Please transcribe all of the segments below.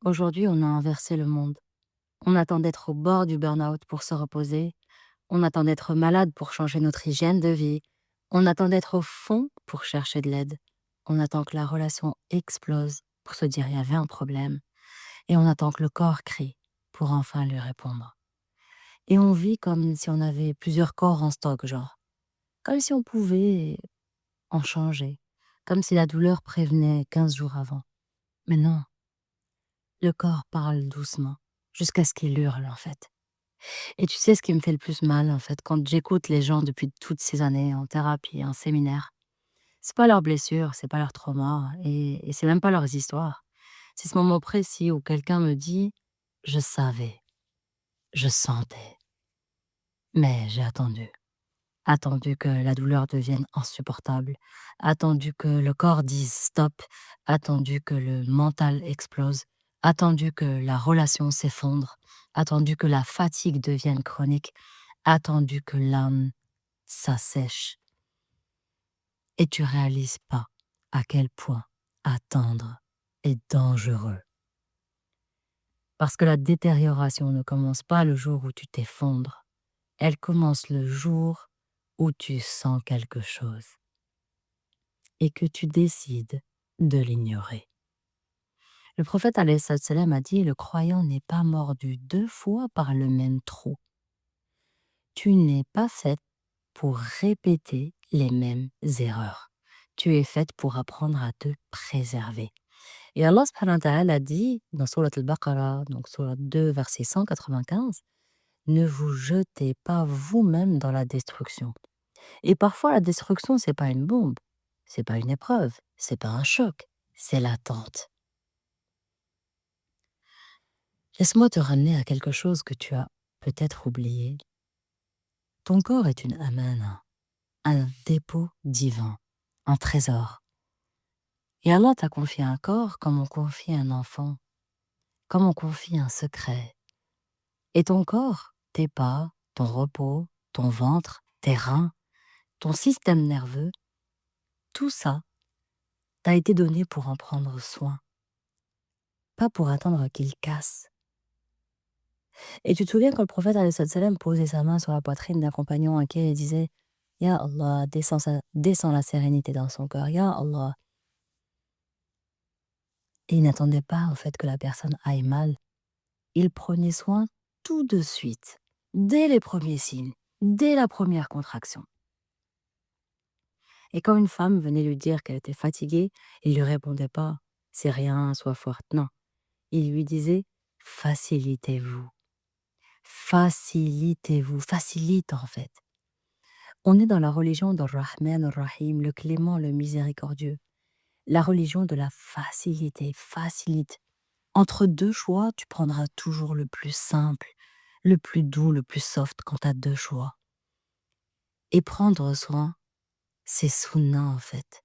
Aujourd'hui, on a inversé le monde. On attend d'être au bord du burn-out pour se reposer. On attend d'être malade pour changer notre hygiène de vie. On attend d'être au fond pour chercher de l'aide. On attend que la relation explose pour se dire il y avait un problème. Et on attend que le corps crie pour enfin lui répondre. Et on vit comme si on avait plusieurs corps en stock, genre. Comme si on pouvait en changer. Comme si la douleur prévenait 15 jours avant. Mais non, le corps parle doucement, jusqu'à ce qu'il hurle en fait. Et tu sais ce qui me fait le plus mal en fait, quand j'écoute les gens depuis toutes ces années en thérapie, en séminaire, c'est pas leurs blessures, c'est pas leurs traumas et c'est même pas leurs histoires. C'est ce moment précis où quelqu'un me dit: «Je savais, je sentais, mais j'ai attendu». Attendu que la douleur devienne insupportable, attendu que le corps dise stop, attendu que le mental explose, attendu que la relation s'effondre, attendu que la fatigue devienne chronique, attendu que l'âme s'assèche. Et tu réalises pas à quel point attendre est dangereux. Parce que la détérioration ne commence pas le jour où tu t'effondres, elle commence le jour où tu sens quelque chose et que tu décides de l'ignorer. Le prophète alayhi salam a dit: le croyant n'est pas mordu 2 fois par le même trou. Tu n'es pas faite pour répéter les mêmes erreurs. Tu es faite pour apprendre à te préserver. Et Allah subhanahu wa ta'ala a dit dans Surat al-Baqarah, donc Surat 2, verset 195, ne vous jetez pas vous-même dans la destruction. Et parfois, la destruction, c'est pas une bombe, c'est pas une épreuve, c'est pas un choc, c'est l'attente. Laisse-moi te ramener à quelque chose que tu as peut-être oublié. Ton corps est une amana, un dépôt divin, un trésor. Et Allah t'a confié un corps comme on confie un enfant, comme on confie un secret. Et ton corps, tes pas, ton repos, ton ventre, tes reins, ton système nerveux, tout ça t'a été donné pour en prendre soin, pas pour attendre qu'il casse. Et tu te souviens quand le prophète alayhi salam posait sa main sur la poitrine d'un compagnon inquiet et disait: Ya Allah, descends la sérénité dans son cœur, Ya Allah. Et il n'attendait pas au fait que la personne aille mal. Il prenait soin tout de suite, dès les premiers signes, dès la première contraction. Et quand une femme venait lui dire qu'elle était fatiguée, il ne lui répondait pas: c'est rien, sois forte. Non. Il lui disait: facilitez-vous, facilitez-vous, facilite en fait. On est dans la religion de Rahman Rahim, le clément, le miséricordieux. La religion de la facilité, facilite. Entre deux choix, tu prendras toujours le plus simple, le plus doux, le plus soft quand tu as deux choix. Et prendre soin, c'est sunna en fait.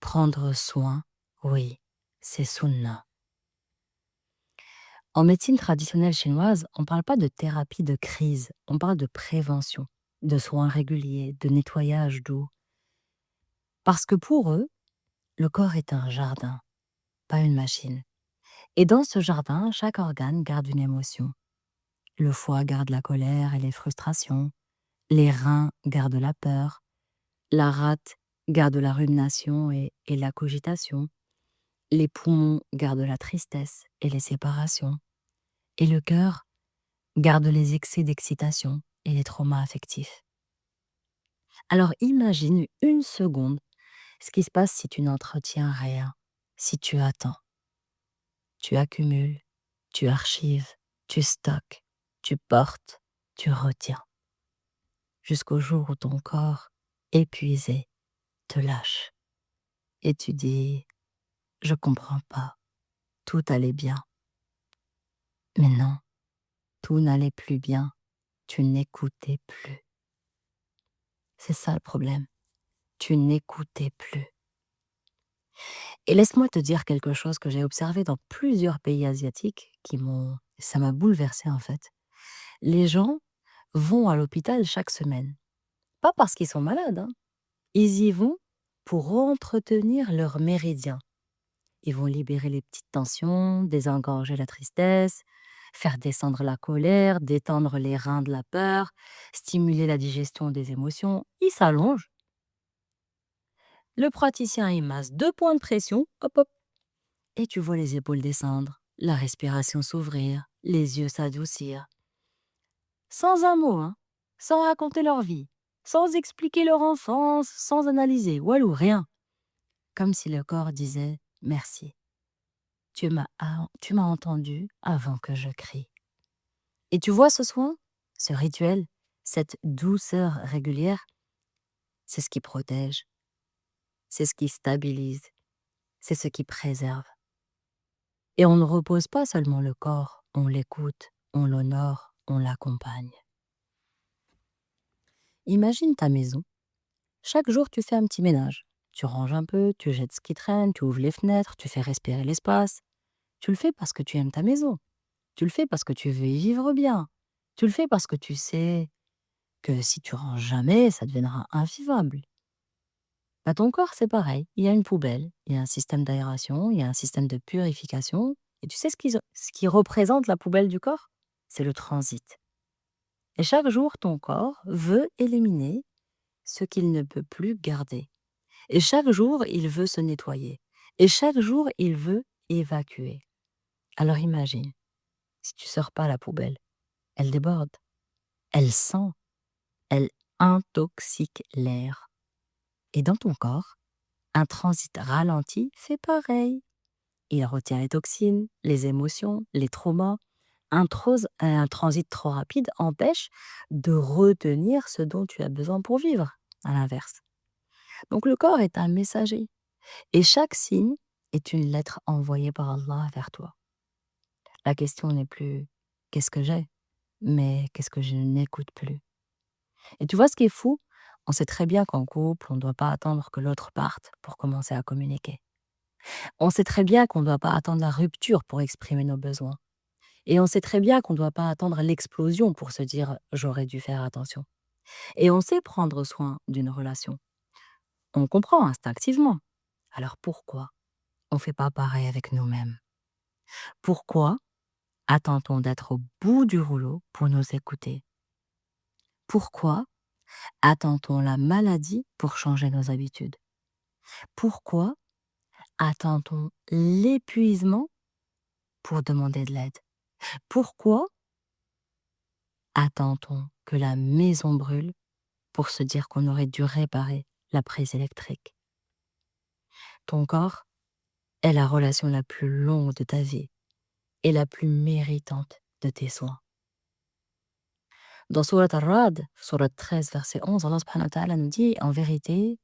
Prendre soin, oui, c'est sunna. En médecine traditionnelle chinoise, on ne parle pas de thérapie de crise, on parle de prévention, de soins réguliers, de nettoyage doux. Parce que pour eux, le corps est un jardin, pas une machine. Et dans ce jardin, chaque organe garde une émotion. Le foie garde la colère et les frustrations, les reins gardent la peur, la rate garde la rumination et la cogitation, les poumons gardent la tristesse et les séparations, et le cœur garde les excès d'excitation et les traumas affectifs. Alors imagine une seconde ce qui se passe si tu n'entretiens rien, si tu attends. Tu accumules, tu archives, tu stockes, tu portes, tu retiens. Jusqu'au jour où ton corps, épuisé, te lâche. Et tu dis: je comprends pas, tout allait bien. Mais non, tout n'allait plus bien, tu n'écoutais plus. C'est ça le problème, tu n'écoutais plus. Et laisse-moi te dire quelque chose que j'ai observé dans plusieurs pays asiatiques ça m'a bouleversée en fait. Les gens vont à l'hôpital chaque semaine. Pas parce qu'ils sont malades, hein. Ils y vont pour entretenir leur méridien. Ils vont libérer les petites tensions, désengorger la tristesse, faire descendre la colère, détendre les reins de la peur, stimuler la digestion des émotions. Ils s'allongent. Le praticien, il masse 2 points de pression, hop hop, et tu vois les épaules descendre, la respiration s'ouvrir, les yeux s'adoucir. Sans un mot, hein, sans raconter leur vie, sans expliquer leur enfance, sans analyser, walou, rien. Comme si le corps disait merci. Tu m'as entendu avant que je crie. Et tu vois ce soin, ce rituel, cette douceur régulière, c'est ce qui protège, c'est ce qui stabilise, c'est ce qui préserve. Et on ne repose pas seulement le corps, on l'écoute, on l'honore, on l'accompagne. Imagine ta maison. Chaque jour, tu fais un petit ménage. Tu ranges un peu, tu jettes ce qui traîne, tu ouvres les fenêtres, tu fais respirer l'espace. Tu le fais parce que tu aimes ta maison. Tu le fais parce que tu veux y vivre bien. Tu le fais parce que tu sais que si tu ranges jamais, ça deviendra invivable. Bah, ton corps, c'est pareil. Il y a une poubelle, il y a un système d'aération, il y a un système de purification. Et tu sais ce qui représente la poubelle du corps? C'est le transit. Et chaque jour, ton corps veut éliminer ce qu'il ne peut plus garder. Et chaque jour, il veut se nettoyer. Et chaque jour, il veut évacuer. Alors imagine, si tu sors pas la poubelle, elle déborde, elle sent, elle intoxique l'air. Et dans ton corps, un transit ralenti fait pareil. Il retient les toxines, les émotions, les traumas. Un transit trop rapide empêche de retenir ce dont tu as besoin pour vivre, à l'inverse. Donc le corps est un messager. Et chaque signe est une lettre envoyée par Allah vers toi. La question n'est plus qu'est-ce que j'ai, mais qu'est-ce que je n'écoute plus. Et tu vois ce qui est fou? On sait très bien qu'en couple, on ne doit pas attendre que l'autre parte pour commencer à communiquer. On sait très bien qu'on ne doit pas attendre la rupture pour exprimer nos besoins. Et on sait très bien qu'on ne doit pas attendre l'explosion pour se dire j'aurais dû faire attention. Et on sait prendre soin d'une relation. On comprend instinctivement. Alors pourquoi on ne fait pas pareil avec nous-mêmes? Pourquoi attend-on d'être au bout du rouleau pour nous écouter? Pourquoi attend-on la maladie pour changer nos habitudes? Pourquoi attend-on l'épuisement pour demander de l'aide? Pourquoi attend-on que la maison brûle pour se dire qu'on aurait dû réparer la prise électrique? Ton corps est la relation la plus longue de ta vie et la plus méritante de tes soins. Dans Surat Ar-Ra'd, Surat 13, verset 11, Allah subhanahu wa ta'ala nous dit en vérité,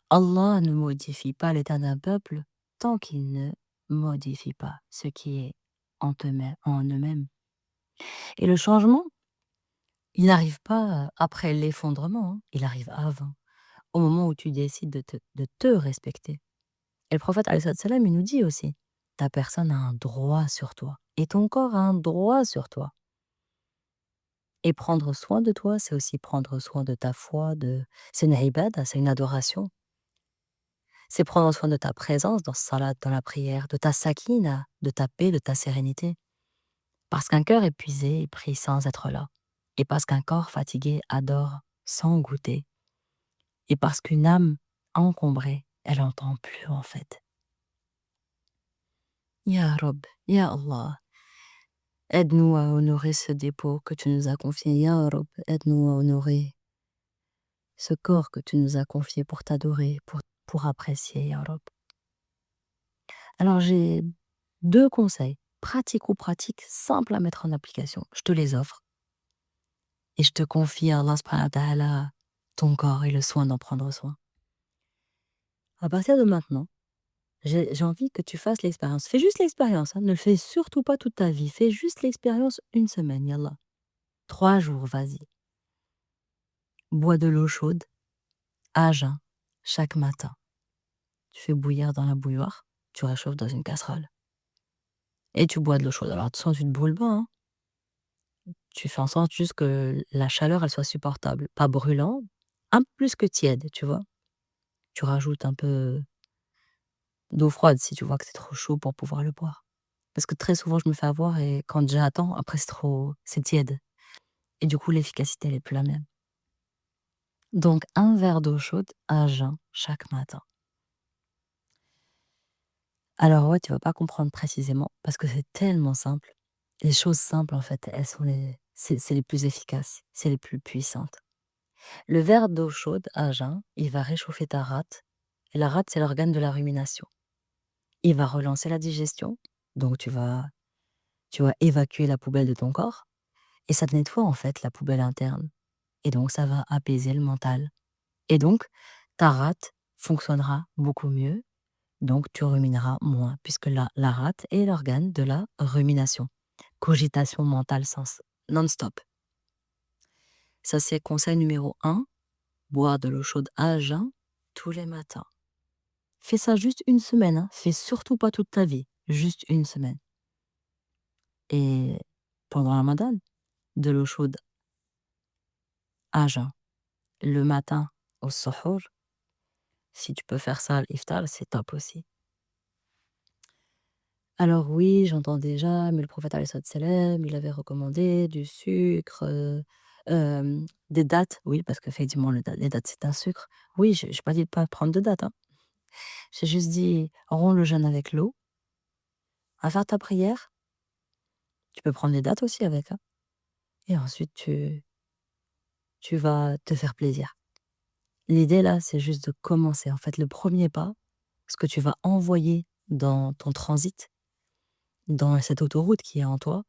Allah ne modifie pas l'état d'un peuple tant qu'il ne modifie pas ce qui est en eux-mêmes. Et le changement, il n'arrive pas après l'effondrement, hein, il arrive avant, au moment où tu décides de te respecter. Et le prophète, alayhi salatu wassalam, il nous dit aussi, ta personne a un droit sur toi, et ton corps a un droit sur toi. Et prendre soin de toi, c'est aussi prendre soin de ta foi, c'est une ibada, c'est une adoration. C'est prendre soin de ta présence dans ce salat, dans la prière, de ta sakina, de ta paix, de ta sérénité. Parce qu'un cœur épuisé prie sans être là. Et parce qu'un corps fatigué adore sans goûter. Et parce qu'une âme encombrée, elle n'entend plus en fait. Ya Rab, Ya Allah, aide-nous à honorer ce dépôt que tu nous as confié. Ya Rab, aide-nous à honorer ce corps que tu nous as confié pour t'adorer, pour apprécier, Ya Rab. Alors j'ai 2 conseils, pratiques, simples à mettre en application. Je te les offre et je te confie à Allah subhanahu wa ta'ala ton corps et le soin d'en prendre soin. À partir de maintenant, j'ai envie que tu fasses l'expérience. Fais juste l'expérience, hein, ne le fais surtout pas toute ta vie. Fais juste l'expérience 1 semaine, yallah. 3 jours, vas-y. Bois de l'eau chaude, à jeun, chaque matin. Tu fais bouillir dans la bouilloire, tu réchauffes dans une casserole. Et tu bois de l'eau chaude. Alors attention, tu te brûles pas, hein. Tu fais en sorte juste que la chaleur, elle soit supportable. Pas brûlant, un peu plus que tiède, tu vois? Tu rajoutes un peu d'eau froide si tu vois que c'est trop chaud pour pouvoir le boire. Parce que très souvent, je me fais avoir et quand j'attends, après c'est tiède. Et du coup, l'efficacité, elle est plus la même. Donc, un verre d'eau chaude à jeun chaque matin. Alors ouais, tu vas pas comprendre précisément parce que c'est tellement simple. Les choses simples, en fait, elles sont c'est les plus efficaces, c'est les plus puissantes. Le verre d'eau chaude à jeun, il va réchauffer ta rate. Et la rate, c'est l'organe de la rumination. Il va relancer la digestion, donc tu vas évacuer la poubelle de ton corps et ça te nettoie en fait la poubelle interne. Et donc ça va apaiser le mental. Et donc ta rate fonctionnera beaucoup mieux, donc tu rumineras moins puisque la rate est l'organe de la rumination. Cogitation mentale non-stop. Ça c'est conseil numéro 1, boire de l'eau chaude à jeun tous les matins. Fais ça juste une semaine, hein. Fais surtout pas toute ta vie, juste une semaine. Et pendant la Ramadan, de l'eau chaude à jeun. Le matin au suhour, si tu peux faire ça à l'iftar, c'est top aussi. Alors oui, j'entends déjà, mais le prophète alayhi salatu wassalam, il avait recommandé du sucre, des dattes. Oui, parce qu'effectivement, les dattes, c'est un sucre. Oui, j'ai pas dit de pas prendre de dattes, hein. J'ai juste dit, romps le jeûne avec l'eau. À faire ta prière, tu peux prendre des dattes aussi avec, hein. Et ensuite, tu vas te faire plaisir. L'idée là, c'est juste de commencer. En fait, le premier pas, ce que tu vas envoyer dans ton transit, dans cette autoroute qui est en toi,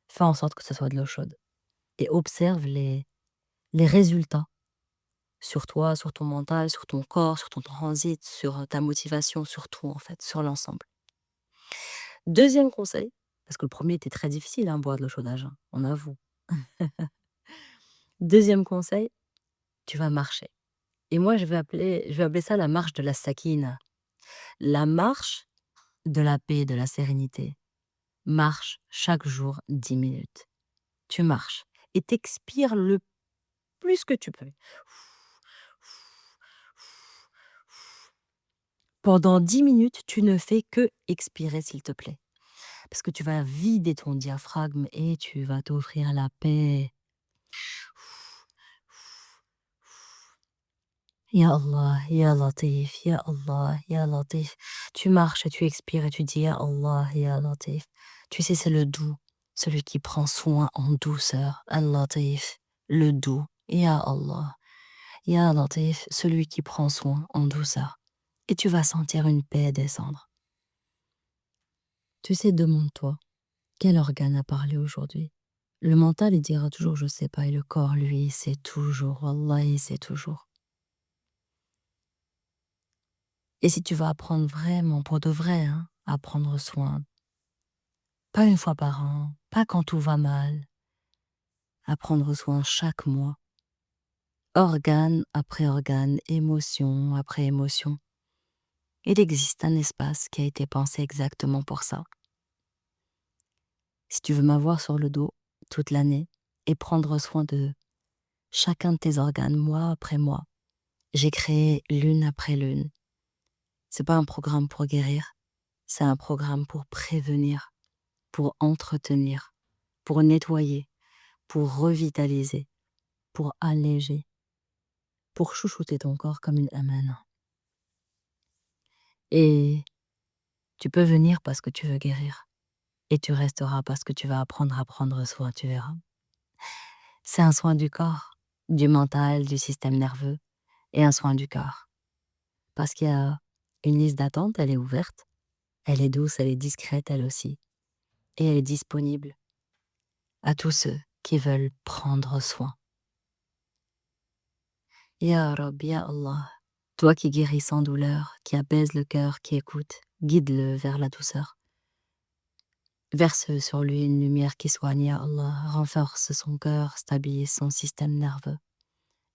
fais en sorte que ce soit de l'eau chaude. Et observe les résultats sur toi, sur ton mental, sur ton corps, sur ton transit, sur ta motivation, sur tout en fait, sur l'ensemble. Deuxième conseil, parce que le premier était très difficile, hein, boire de l'eau chaude à jeun, on avoue. Deuxième conseil, tu vas marcher. Et moi, je vais appeler ça la marche de la sakina. La marche de la paix, de la sérénité. Marche chaque jour 10 minutes. Tu marches et t'expires le plus que tu peux. Pendant 10 minutes, tu ne fais que expirer, s'il te plaît. Parce que tu vas vider ton diaphragme et tu vas t'offrir la paix. Ya Allah, Ya Latif, Ya Allah, Ya Latif. Tu marches et tu expires et tu dis Ya Allah, Ya Latif. Tu sais, c'est le doux, celui qui prend soin en douceur. Al-Latif, le doux. Ya Allah, Ya Latif, celui qui prend soin en douceur. Et tu vas sentir une paix descendre. Tu sais, demande-toi, quel organe a parlé aujourd'hui? Le mental, il dira toujours je sais pas, et le corps, lui, il sait toujours. Wallah, il sait toujours. Et si tu vas apprendre vraiment, pour de vrai, hein, à prendre soin, pas une fois par an, pas quand tout va mal, à prendre soin chaque mois, organe après organe, émotion après émotion, il existe un espace qui a été pensé exactement pour ça. Si tu veux m'avoir sur le dos toute l'année et prendre soin de chacun de tes organes, mois après mois, j'ai créé l'une après l'une. C'est pas un programme pour guérir, c'est un programme pour prévenir, pour entretenir, pour nettoyer, pour revitaliser, pour alléger, pour chouchouter ton corps comme une amana. Et tu peux venir parce que tu veux guérir. Et tu resteras parce que tu vas apprendre à prendre soin, tu verras. C'est un soin du corps, du mental, du système nerveux, et un soin du corps. Parce qu'il y a une liste d'attente, elle est ouverte, elle est douce, elle est discrète, elle aussi. Et elle est disponible à tous ceux qui veulent prendre soin. Ya Rab, Ya Allah, toi qui guéris sans douleur, qui apaise le cœur, qui écoute, guide-le vers la douceur. Verse sur lui une lumière qui soigne, Ya Allah, renforce son cœur, stabilise son système nerveux,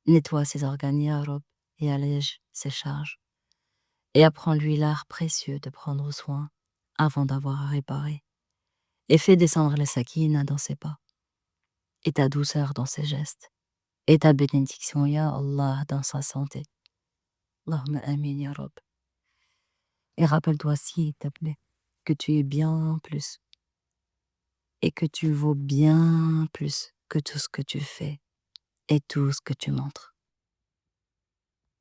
nettoie ses organes, Ya Rab, et allège ses charges. Et apprends-lui l'art précieux de prendre soin avant d'avoir à réparer. Et fais descendre les sakina dans ses pas, et ta douceur dans ses gestes, et ta bénédiction, Ya Allah, dans sa santé. Allahumma amin, Ya Rab. Et rappelle-toi, s'il te plaît, que tu es bien plus et que tu vaux bien plus que tout ce que tu fais et tout ce que tu montres.